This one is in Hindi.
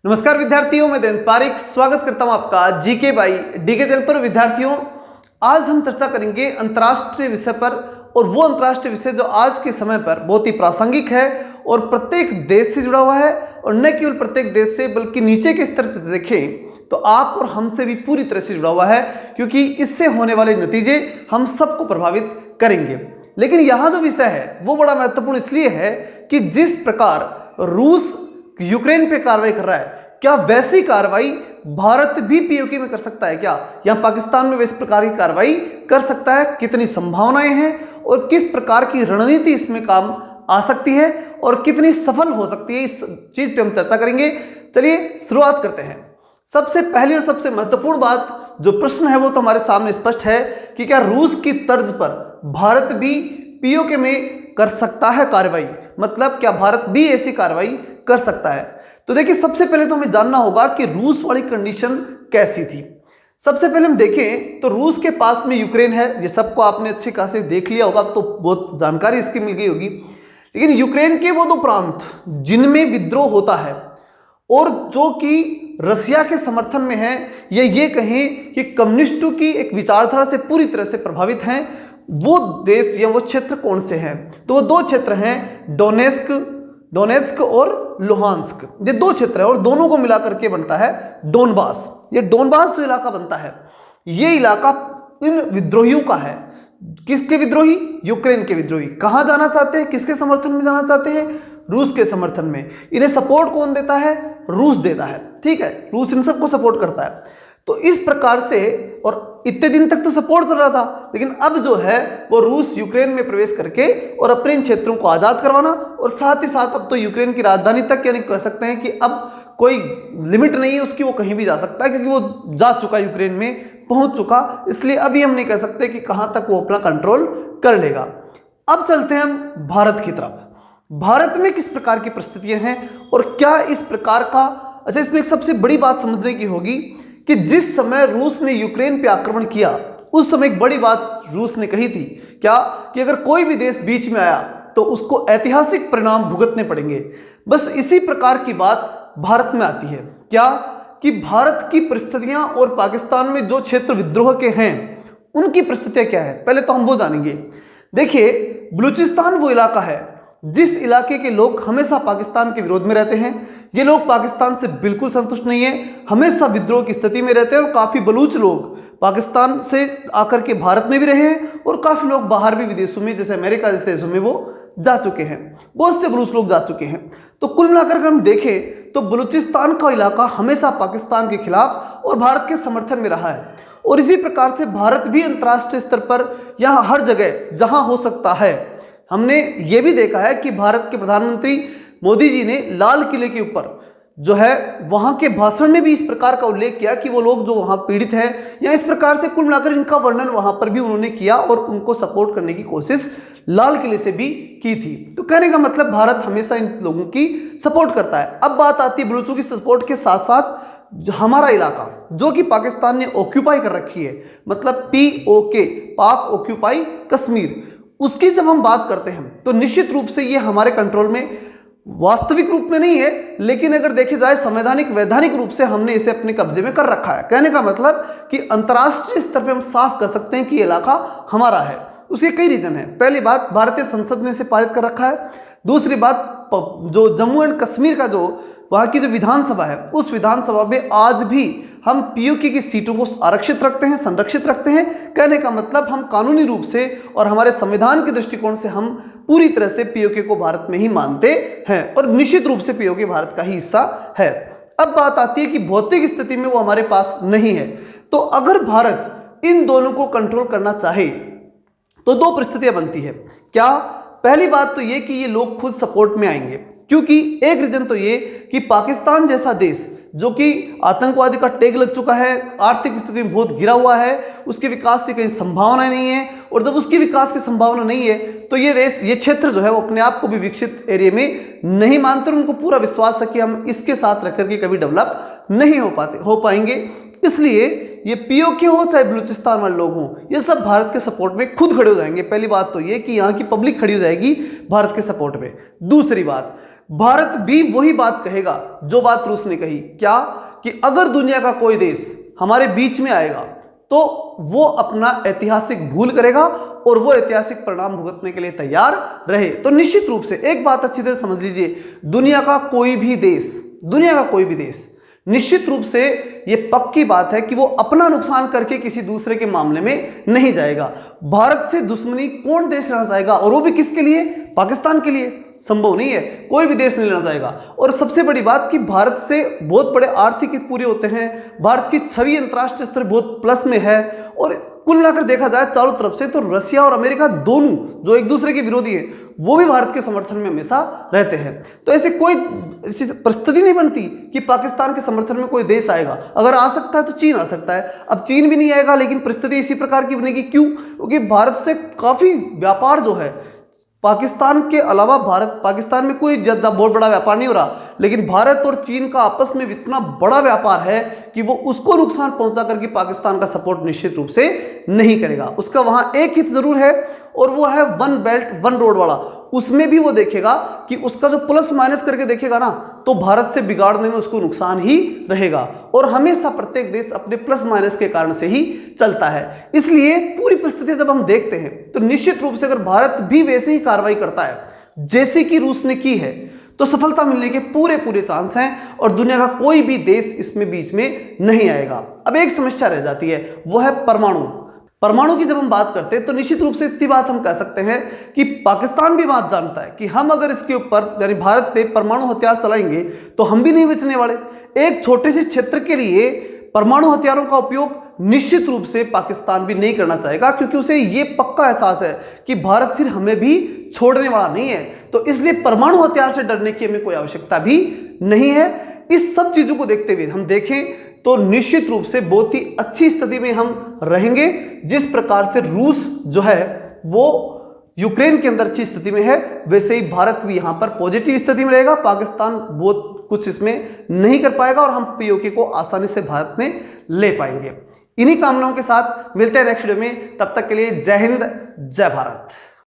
नमस्कार विद्यार्थियों, मैं देवेंद्र पारिक स्वागत करता हूं आपका जीके बाई डीके चैनल पर। विद्यार्थियों, आज हम चर्चा करेंगे अंतर्राष्ट्रीय विषय पर, और वो अंतर्राष्ट्रीय विषय जो आज के समय पर बहुत ही प्रासंगिक है और प्रत्येक देश से जुड़ा हुआ है। और न केवल प्रत्येक देश से बल्कि नीचे के स्तर पर देखें तो आप और हमसे भी पूरी तरह से जुड़ा हुआ है, क्योंकि इससे होने वाले नतीजे हम सबको प्रभावित करेंगे। लेकिन यहाँ जो विषय है वो बड़ा महत्वपूर्ण इसलिए है कि जिस प्रकार रूस यूक्रेन पे कार्रवाई कर रहा है, क्या वैसी कार्रवाई भारत भी पीओके में कर सकता है क्या, या पाकिस्तान में वैसे प्रकार की कार्रवाई कर सकता है? कितनी संभावनाएं हैं और किस प्रकार की रणनीति इसमें काम आ सकती है और कितनी सफल हो सकती है, इस चीज पे हम चर्चा करेंगे। चलिए शुरुआत करते हैं। सबसे पहली और सबसे महत्वपूर्ण बात, जो प्रश्न है वो तो हमारे सामने स्पष्ट है कि क्या रूस की तर्ज पर भारत भी पीओके में कर सकता है कार्रवाई, मतलब क्या भारत भी ऐसी कार्रवाई कर सकता है? तो देखिए, सबसे पहले तो हमें जानना होगा कि रूस वाली कंडीशन कैसी थी। सबसे पहले हम देखें तो रूस के पास में यूक्रेन है, ये सबको आपने अच्छे खासे देख लिया होगा, तो बहुत जानकारी इसकी मिल गई होगी। लेकिन यूक्रेन के वो दो प्रांत जिनमें विद्रोह होता है और जो कि रसिया के समर्थन में है, या ये कहें कि कम्युनिस्टों की एक विचारधारा से पूरी तरह से प्रभावित हैं, वो देश या वो क्षेत्र कौन से हैं? तो वो दो क्षेत्र हैं, डोनेत्स्क और लुहांस्क। ये दो क्षेत्र है और दोनों को मिलाकर के बनता है डोनबास। ये डोनबास जो इलाका बनता है, ये इलाका इन विद्रोहियों का है। किसके विद्रोही? यूक्रेन के विद्रोही। कहां जाना चाहते हैं, किसके समर्थन में जाना चाहते हैं? रूस के समर्थन में। इन्हें सपोर्ट कौन देता है? रूस देता है। ठीक है, रूस इन सबको सपोर्ट करता है। तो इस प्रकार से, और इतने दिन तक तो सपोर्ट चल रहा था, लेकिन अब जो है वो रूस यूक्रेन में प्रवेश करके और अपने इन क्षेत्रों को आजाद करवाना, और साथ ही साथ अब तो यूक्रेन की राजधानी तक, यानी कह सकते हैं कि अब कोई लिमिट नहीं है उसकी, वो कहीं भी जा सकता है, क्योंकि वो जा चुका यूक्रेन में, पहुंच चुका। इसलिए अभी हम नहीं कह सकते कि कहां तक वो अपना कंट्रोल कर लेगा। अब चलते हैं हम भारत की तरफ। भारत में किस प्रकार की परिस्थितियां हैं और क्या इस प्रकार का, अच्छा, इसमें एक सबसे बड़ी बात समझने की होगी कि जिस समय रूस ने यूक्रेन पे आक्रमण किया, उस समय एक बड़ी बात रूस ने कही थी, क्या? कि अगर कोई भी देश बीच में आया तो उसको ऐतिहासिक परिणाम भुगतने पड़ेंगे। बस इसी प्रकार की बात भारत में आती है। क्या? कि भारत की परिस्थितियां और पाकिस्तान में जो क्षेत्र विद्रोह के हैं उनकी परिस्थितियां क्या है, पहले तो हम वो जानेंगे। देखिए, बलूचिस्तान वो इलाका है जिस इलाके के लोग हमेशा पाकिस्तान के विरोध में रहते हैं। ये लोग पाकिस्तान से बिल्कुल संतुष्ट नहीं है, हमेशा विद्रोह की स्थिति में रहते हैं, और काफ़ी बलूच लोग पाकिस्तान से आकर के भारत में भी रहे हैं, और काफ़ी लोग बाहर भी विदेशों में, जैसे अमेरिका जैसे देशों में वो जा चुके हैं। बहुत से बलूच लोग जा चुके हैं। तो कुल मिलाकर हम देखें तो बलूचिस्तान का इलाका हमेशा पाकिस्तान के खिलाफ और भारत के समर्थन में रहा है। और इसी प्रकार से भारत भी अंतर्राष्ट्रीय स्तर पर यहाँ हर जगह जहाँ हो सकता है, हमने ये भी देखा है कि भारत के प्रधानमंत्री मोदी जी ने लाल किले के ऊपर जो है वहां के भाषण में भी इस प्रकार का उल्लेख किया कि वो लोग जो वहां पीड़ित हैं, या इस प्रकार से कुल मिलाकर इनका वर्णन वहां पर भी उन्होंने किया और उनको सपोर्ट करने की कोशिश लाल किले से भी की थी। तो कहने का मतलब भारत हमेशा इन लोगों की सपोर्ट करता है। अब बात आती है बलूचों की सपोर्ट के साथ साथ हमारा इलाका जो कि पाकिस्तान ने ऑक्यूपाई कर रखी है, मतलब POK, पाक ऑक्यूपाई कश्मीर, उसकी जब हम बात करते हैं तो निश्चित रूप से ये हमारे कंट्रोल में वास्तविक रूप में नहीं है, लेकिन अगर देखे जाए संवैधानिक वैधानिक रूप से हमने इसे अपने कब्जे में कर रखा है। कहने का मतलब कि अंतर्राष्ट्रीय स्तर पे हम साफ कर सकते हैं कि इलाका हमारा है। उसके कई रीजन है। पहली बात, भारतीय संसद ने इसे पारित कर रखा है। दूसरी बात, जो जम्मू एंड कश्मीर का जो वहाँ की जो विधानसभा है, उस विधानसभा में आज भी हम POK की सीटों को आरक्षित रखते हैं, संरक्षित रखते हैं। कहने का मतलब हम कानूनी रूप से और हमारे संविधान के दृष्टिकोण से हम पूरी तरह से POK को भारत में ही मानते हैं, और निश्चित रूप से POK भारत का ही हिस्सा है। अब बात आती है कि भौतिक स्थिति में वो हमारे पास नहीं है। तो अगर भारत इन दोनों को कंट्रोल करना चाहे तो दो परिस्थितियां बनती है। क्या? पहली बात तो ये कि ये लोग खुद सपोर्ट में आएंगे, क्योंकि एक रीजन तो ये कि पाकिस्तान जैसा देश जो कि आतंकवादी का टैग लग चुका है, आर्थिक स्थिति में बहुत गिरा हुआ है, उसके विकास की कहीं संभावना नहीं है, और जब उसकी विकास की संभावना नहीं है तो ये देश, ये क्षेत्र जो है वो अपने आप को भी विकसित एरिया में नहीं मानते। उनको पूरा विश्वास है कि हम इसके साथ रह करके कभी डेवलप नहीं हो पाएंगे। इसलिए ये POK हो चाहे बलूचिस्तान वाले लोग हों, ये सब भारत के सपोर्ट में खुद खड़े हो जाएंगे। पहली बात तो ये कि यहाँ की पब्लिक खड़ी हो जाएगी भारत के सपोर्ट में। दूसरी बात, भारत भी वही बात कहेगा जो बात रूस ने कही, क्या कि अगर दुनिया का कोई देश हमारे बीच में आएगा तो वो अपना ऐतिहासिक भूल करेगा और वो ऐतिहासिक परिणाम भुगतने के लिए तैयार रहे। तो निश्चित रूप से एक बात अच्छी तरह समझ लीजिए, दुनिया का कोई भी देश निश्चित रूप से ये पक्की बात है कि वो अपना नुकसान करके किसी दूसरे के मामले में नहीं जाएगा। भारत से दुश्मनी कौन देश लेना चाहेगा, और वो भी किसके लिए? पाकिस्तान के लिए। संभव नहीं है, कोई भी देश नहीं लेना चाहेगा। और सबसे बड़ी बात कि भारत से बहुत बड़े आर्थिक हित पूरे होते हैं, भारत की छवि अंतर्राष्ट्रीय स्तर बहुत प्लस में है, और कुल मिलाकर देखा जाए चारों तरफ से तो रशिया और अमेरिका दोनों जो एक दूसरे के विरोधी हैं वो भी भारत के समर्थन में हमेशा रहते हैं। तो ऐसे कोई ऐसी परिस्थिति नहीं बनती कि पाकिस्तान के समर्थन में कोई देश आएगा। अगर आ सकता है तो चीन आ सकता है, अब चीन भी नहीं आएगा, लेकिन परिस्थिति इसी प्रकार की बनेगी। क्यों? क्योंकि भारत से काफ़ी व्यापार जो है पाकिस्तान के अलावा पाकिस्तान में कोई ज़्यादा बहुत बड़ा व्यापार नहीं हो रहा, लेकिन भारत और चीन का आपस में इतना बड़ा व्यापार है कि वो उसको नुकसान पहुंचा करके पाकिस्तान का सपोर्ट निश्चित रूप से नहीं करेगा। उसका वहां एक हित जरूर है, और वो है वन बेल्ट वन रोड वाला। उसमें भी वो देखेगा कि उसका जो प्लस माइनस करके देखेगा ना, तो भारत से बिगाड़ने में उसको नुकसान ही रहेगा। और हमेशा प्रत्येक देश अपने प्लस माइनस के कारण से ही चलता है। इसलिए पूरी परिस्थिति जब हम देखते हैं तो निश्चित रूप से अगर भारत भी वैसे ही कार्रवाई करता है जैसे कि रूस ने की है, तो सफलता मिलने के पूरे चांस हैं, और दुनिया का कोई भी देश इसमें बीच में नहीं आएगा। अब एक समस्या रह जाती है, वो है परमाणु की जब हम बात करते हैं तो निश्चित रूप से इतनी बात हम कह सकते हैं कि पाकिस्तान भी बात जानता है कि हम अगर इसके ऊपर यानी भारत पे परमाणु हथियार चलाएंगे तो हम भी नहीं बचने वाले। एक छोटे से क्षेत्र के लिए परमाणु हथियारों का उपयोग निश्चित रूप से पाकिस्तान भी नहीं करना चाहेगा, क्योंकि उसे ये पक्का एहसास है कि भारत फिर हमें भी छोड़ने वाला नहीं है। तो इसलिए परमाणु हथियार से डरने की हमें कोई आवश्यकता भी नहीं है। इस सब चीजों को देखते हुए हम देखें तो निश्चित रूप से बहुत ही अच्छी स्थिति में हम रहेंगे। जिस प्रकार से रूस जो है वो यूक्रेन के अंदर अच्छी स्थिति में है, वैसे ही भारत भी यहां पर पॉजिटिव स्थिति में रहेगा। पाकिस्तान बहुत कुछ इसमें नहीं कर पाएगा और हम पीओके को आसानी से भारत में ले पाएंगे। इन्हीं कामनाओं के साथ मिलते हैं नेक्स्ट वीडियो में। तब तक के लिए जय हिंद, जय भारत।